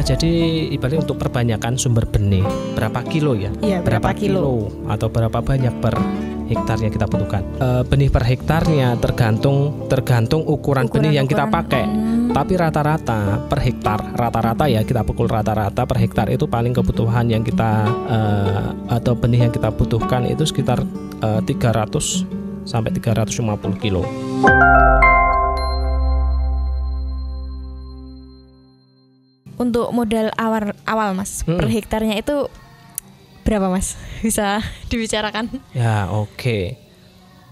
Jadi ibaratnya untuk perbanyakan sumber benih berapa kilo ya? Iya, berapa kilo atau berapa banyak per hektarnya kita butuhkan. Benih per hektarnya tergantung ukuran benih yang kita pakai. Tapi rata-rata per hektar, rata-rata ya kita pukul rata-rata per hektar itu paling kebutuhan yang kita atau benih yang kita butuhkan itu sekitar 300 sampai 350 kilo. Untuk modal awal Mas, per hektarnya itu berapa Mas? Bisa dibicarakan? Ya, oke.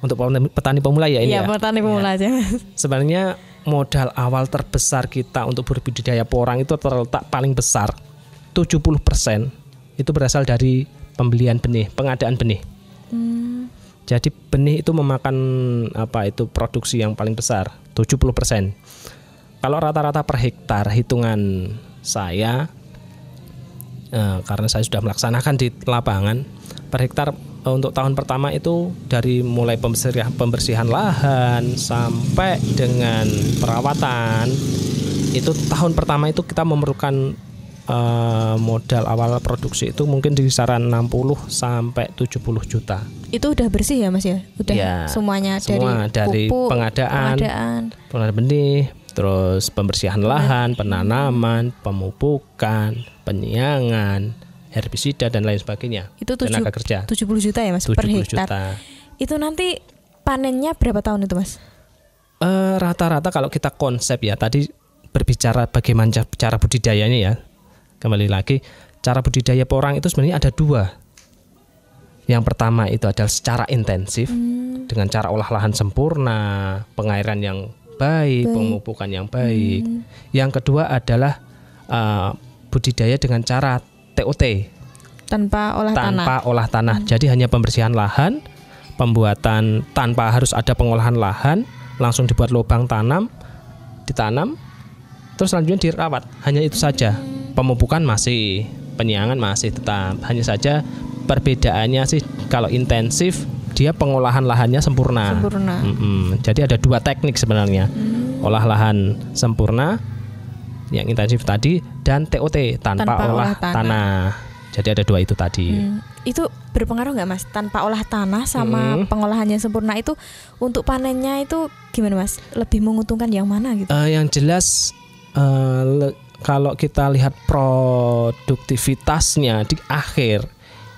Untuk petani pemula ya ini ya. Iya, petani pemula aja. Sebenarnya modal awal terbesar kita untuk berbudidaya porang itu terletak paling besar 70% itu berasal dari pembelian benih, pengadaan benih. Jadi benih itu memakan produksi yang paling besar 70%. Kalau rata-rata per hektar hitungan saya karena saya sudah melaksanakan di lapangan per hektar untuk tahun pertama itu dari mulai pembersihan lahan sampai dengan perawatan itu tahun pertama itu kita memerlukan modal awal produksi itu mungkin di kisaran 60 sampai 70 juta. Itu udah bersih ya Mas ya? Udah ya, semuanya dari pupuk, pengadaan benih, terus pembersihan lahan, penanaman, pemupukan, penyiangan, herbisida dan lain sebagainya. Itu tenaga kerja 70 juta ya Mas per hektar. Juta. Itu nanti panennya berapa tahun itu Mas? Rata-rata kalau kita konsep ya tadi berbicara bagaimana cara budidayanya ya. Kembali lagi cara budidaya porang itu sebenarnya ada dua. Yang pertama itu adalah secara intensif dengan cara olah lahan sempurna, pengairan yang baik, pemupukan yang baik. Yang kedua adalah budidaya dengan cara TOT tanpa olah tanah. Jadi hanya pembersihan lahan, pembuatan tanpa harus ada pengolahan lahan, langsung dibuat lubang ditanam, terus selanjutnya dirawat. Hanya itu saja. Pemupukan masih, penyiangan masih tetap. Hanya saja perbedaannya sih kalau intensif dia pengolahan lahannya sempurna. Jadi ada dua teknik sebenarnya. Olah lahan sempurna yang intensif tadi dan TOT tanpa olah tanah. Jadi ada dua itu tadi. Itu berpengaruh nggak Mas? Tanpa olah tanah sama pengolahannya sempurna itu untuk panennya itu gimana Mas? Lebih menguntungkan yang mana gitu? Yang jelas kalau kita lihat produktivitasnya di akhir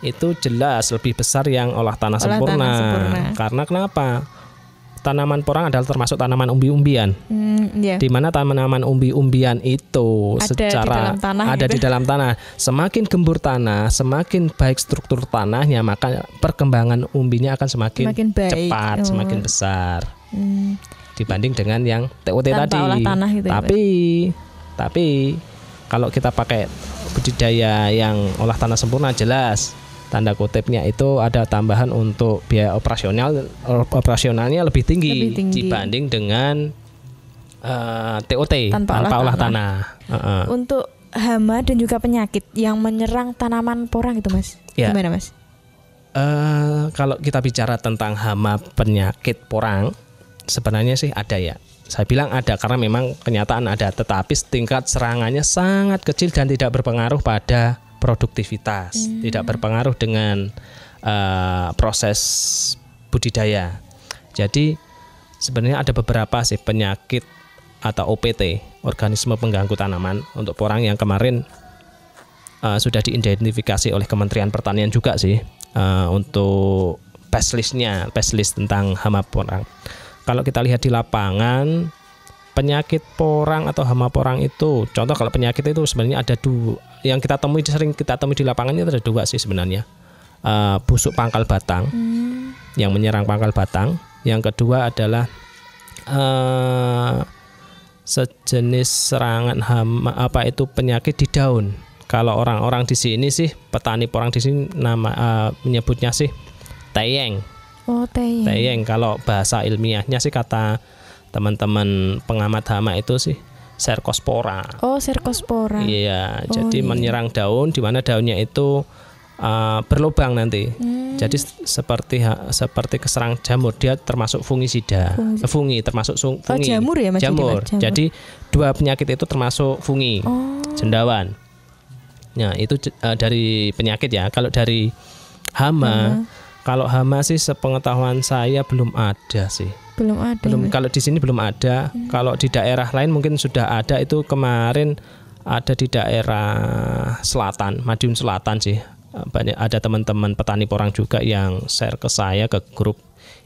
itu jelas lebih besar yang olah tanah sempurna. Karena kenapa? Tanaman porang adalah termasuk tanaman umbi-umbian. Di mana tanaman umbi-umbian itu ada di dalam tanah. Semakin gembur tanah, semakin baik struktur tanahnya, maka perkembangan umbinya akan semakin cepat, semakin besar. Dibanding dengan yang TOT tadi. Olah tanah gitu Tapi kalau kita pakai budidaya yang olah tanah sempurna jelas tanda kutipnya itu ada tambahan untuk biaya operasionalnya lebih tinggi dibanding dengan TOT tanpa olah tanah. Untuk hama dan juga penyakit yang menyerang tanaman porang itu Mas, gimana Mas? Kalau kita bicara tentang hama penyakit porang sebenarnya sih ada ya. Saya bilang ada karena memang kenyataan ada, tetapi tingkat serangannya sangat kecil dan tidak berpengaruh pada produktivitas, tidak berpengaruh dengan proses budidaya. Jadi sebenarnya ada beberapa sih penyakit atau OPT, organisme pengganggu tanaman untuk porang yang kemarin sudah diidentifikasi oleh Kementerian Pertanian juga sih untuk pest list tentang hama porang. Kalau kita lihat di lapangan, penyakit porang atau hama porang itu, contoh kalau penyakit itu sebenarnya ada dua yang sering kita temui di lapangannya ada dua sih sebenarnya. Busuk pangkal batang yang menyerang pangkal batang. Yang kedua adalah sejenis serangan hama penyakit di daun. Kalau orang-orang di sini sih petani porang di sini menyebutnya sih teyeng. Teyeng. Kalau bahasa ilmiahnya sih kata teman-teman pengamat hama itu sih Cercospora. Cercospora. Iya, jadi menyerang daun di mana daunnya itu berlubang nanti. Jadi seperti keserang jamur, dia termasuk fungisida. Fungi termasuk fungi. Jamur ya Mas? Jamur. Jadi dua penyakit itu termasuk fungi. cendawan. Nah, itu dari penyakit ya. Kalau dari hama, kalau hama sih sepengetahuan saya belum ada sih. Belum ada. Kalau di sini belum ada. Kalau di daerah lain mungkin sudah ada. Itu kemarin ada di daerah selatan, Madiun Selatan sih. Banyak ada teman-teman petani porang juga yang share ke saya ke grup.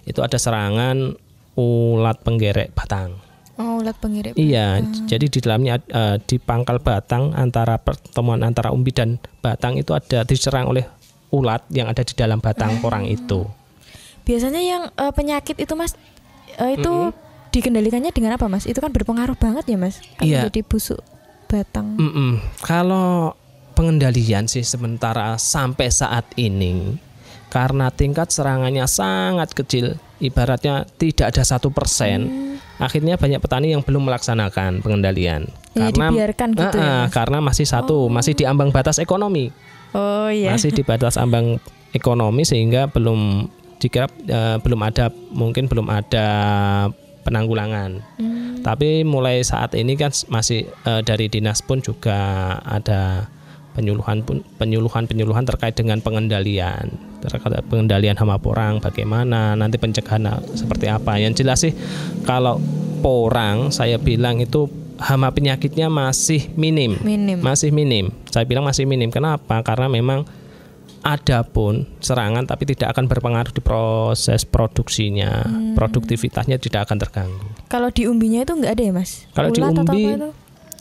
Itu ada serangan ulat penggerek batang. Oh, ulat penggerek. Iya, jadi di dalamnya di pangkal batang antara pertemuan antara umbi dan batang itu ada diserang oleh ulat yang ada di dalam batang porang itu. Biasanya yang penyakit itu Mas itu dikendalikannya dengan apa Mas? Itu kan berpengaruh banget ya Mas. Iya. Jadi busuk batang. Kalau pengendalian sih sementara sampai saat ini karena tingkat serangannya sangat kecil, ibaratnya tidak ada 1%. Akhirnya banyak petani yang belum melaksanakan pengendalian karena dibiarkan gitu ya, karena masih masih di ambang batas ekonomi. Oh iya. Masih di batas ambang ekonomi sehingga belum dikira belum ada penanggulangan. Tapi mulai saat ini kan masih dari dinas pun juga ada penyuluhan terkait dengan pengendalian hama porang, bagaimana nanti pencegahan seperti apa. Yang jelas sih kalau porang saya bilang itu hama penyakitnya masih minim. Masih minim. Saya bilang masih minim. Kenapa? Karena memang ada pun serangan tapi tidak akan berpengaruh di proses produksinya. Produktivitasnya tidak akan terganggu. Kalau di umbinya itu nggak ada ya Mas? Kalau di umbi,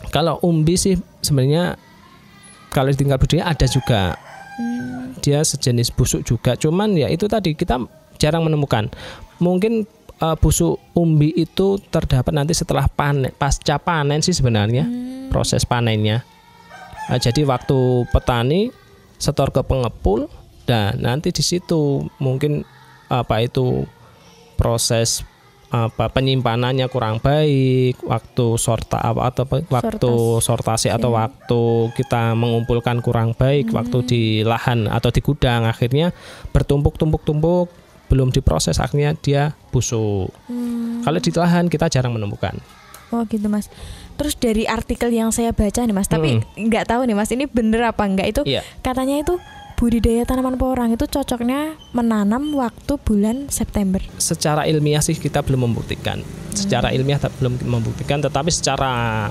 kalau umbi sih sebenarnya kalau di tingkat budidaya ada juga. Dia sejenis busuk juga. Cuman ya itu tadi kita jarang menemukan. Mungkin busuk umbi itu terdapat nanti setelah panen, pasca panen sih sebenarnya proses panennya. Jadi waktu petani setor ke pengepul dan nanti di situ mungkin proses penyimpanannya kurang baik, waktu sortasi atau waktu kita mengumpulkan kurang baik, waktu di lahan atau di gudang akhirnya bertumpuk-tumpuk belum diproses akhirnya dia busuk. Kalau di lahan kita jarang menemukan. Oh gitu Mas. Terus dari artikel yang saya baca nih Mas, tapi nggak tahu nih Mas ini bener apa enggak itu katanya itu budidaya tanaman porang itu cocoknya menanam waktu bulan September. Secara ilmiah sih kita belum membuktikan. Secara ilmiah belum membuktikan, tetapi secara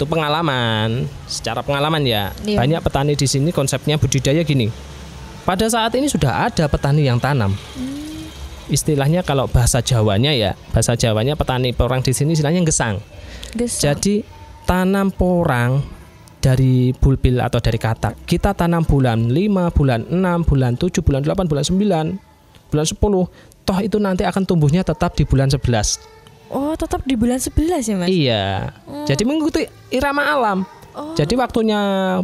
pengalaman, secara pengalaman ya. Banyak petani di sini konsepnya budidaya gini. Pada saat ini sudah ada petani yang tanam. Istilahnya kalau bahasa Jawanya petani porang di sini istilahnya gesang. Jadi tanam porang dari bulbil atau dari katak. Kita tanam bulan 5, bulan 6, bulan 7, bulan 8, bulan 9, bulan 10. Toh itu nanti akan tumbuhnya tetap di bulan 11. Oh, tetap di bulan 11 ya, Mas? Iya. Jadi mengikuti irama alam. Jadi waktunya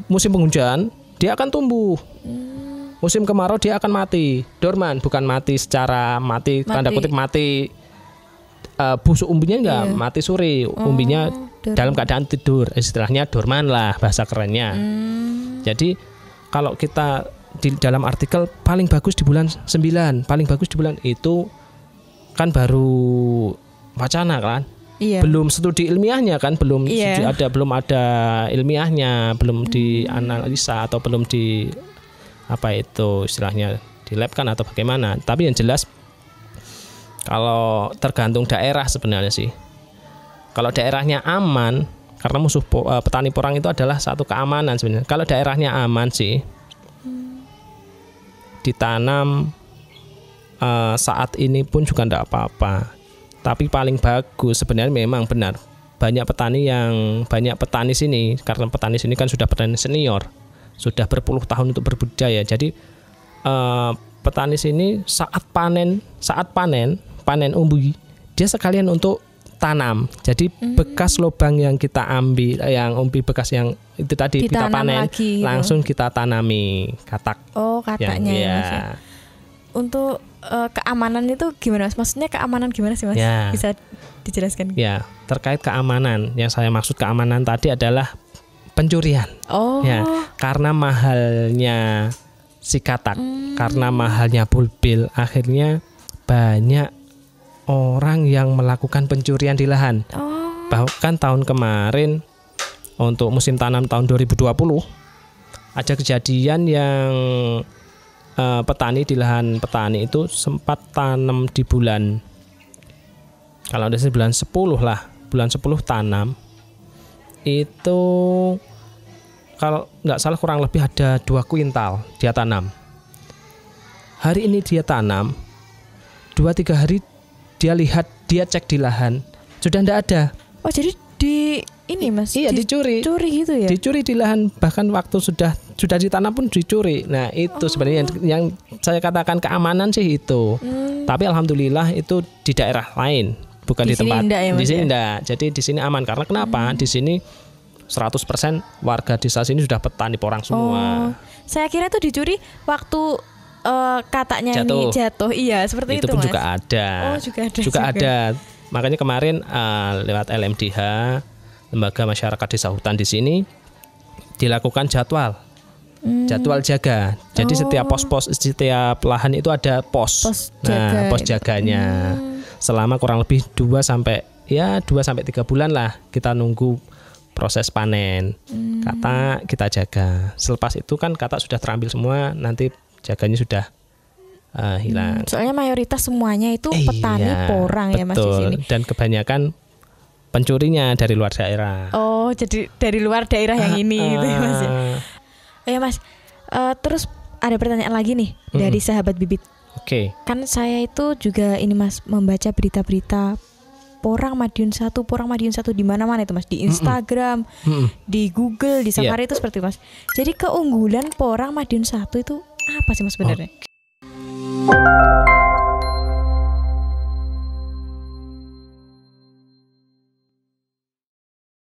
musim penghujan, dia akan tumbuh. Musim kemarau dia akan mati. Dorman, bukan mati secara mati. Tanda kutip mati. Busuk umbinya enggak mati suri. Umbinya dalam keadaan tidur, istilahnya dorman lah bahasa kerennya. Jadi kalau kita di dalam artikel paling bagus di bulan 9, paling bagus di bulan itu kan baru wacana kan, belum studi ilmiahnya kan, belum ada ilmiahnya, belum dianalisa atau belum di istilahnya di lab kan atau bagaimana. Tapi yang jelas kalau tergantung daerah sebenarnya sih. Kalau daerahnya aman, karena musuh petani porang itu adalah satu keamanan sebenarnya. Kalau daerahnya aman sih, ditanam saat ini pun juga tidak apa-apa. Tapi paling bagus sebenarnya memang benar. Banyak petani sini, karena petani sini kan sudah petani senior, sudah berpuluh tahun untuk berbudidaya. Jadi petani sini saat panen umbi, dia sekalian untuk tanam. Jadi bekas lubang yang kita ambil, yang umbi bekas yang itu tadi kita panen lagi, langsung kita tanami katak. Oh, kataknya ya, Mas. Untuk keamanan itu gimana Mas? Maksudnya keamanan gimana sih Mas? Ya. Bisa dijelaskan? Ya, terkait keamanan. Yang saya maksud keamanan tadi adalah pencurian. Oh. Ya, karena mahalnya si katak, karena mahalnya bulbil, akhirnya banyak orang yang melakukan pencurian di lahan. Bahkan tahun kemarin untuk musim tanam tahun 2020 ada kejadian yang petani di lahan petani itu sempat tanam di bulan, kalau ada bulan 10 lah, bulan 10 tanam itu kalau nggak salah kurang lebih ada 2 kuintal dia tanam. Hari ini dia tanam 2-3 hari dia lihat, dia cek di lahan sudah nggak ada. Oh jadi di ini Mas? Iya, dicuri gitu ya? Dicuri di lahan, bahkan waktu sudah ditanam pun dicuri. Nah itu sebenarnya yang saya katakan keamanan sih itu. Tapi alhamdulillah itu di daerah lain, bukan di tempat. Di sini enggak. Jadi di sini aman karena kenapa? Di sini 100% warga desa sini sudah petani porang semua. Saya kira itu dicuri waktu katanya jatuh. Ini jatuh. Iya, seperti itu pun Mas. juga ada. Juga ada. Makanya kemarin lewat LMDH, Lembaga Masyarakat Desa Hutan di sini dilakukan jadwal jaga. Jadi setiap pos-pos, setiap lahan itu ada pos jaganya. Selama kurang lebih 2 sampai 3 bulan lah kita nunggu proses panen. Kata kita jaga. Selepas itu kan kata sudah terambil semua, nanti jaganya sudah hilang. Soalnya mayoritas semuanya itu petani porang ya Mas di sini. Dan kebanyakan pencurinya dari luar daerah. Oh, jadi dari luar daerah yang ini gitu ya Mas. Ya Mas, terus ada pertanyaan lagi nih dari sahabat bibit. Oke. Kan saya itu juga ini Mas membaca berita-berita porang Madiun 1 di mana-mana itu Mas, di Instagram, di Google, di Safari itu seperti Mas. Jadi keunggulan porang Madiun 1 itu apa sih Mas sebenarnya?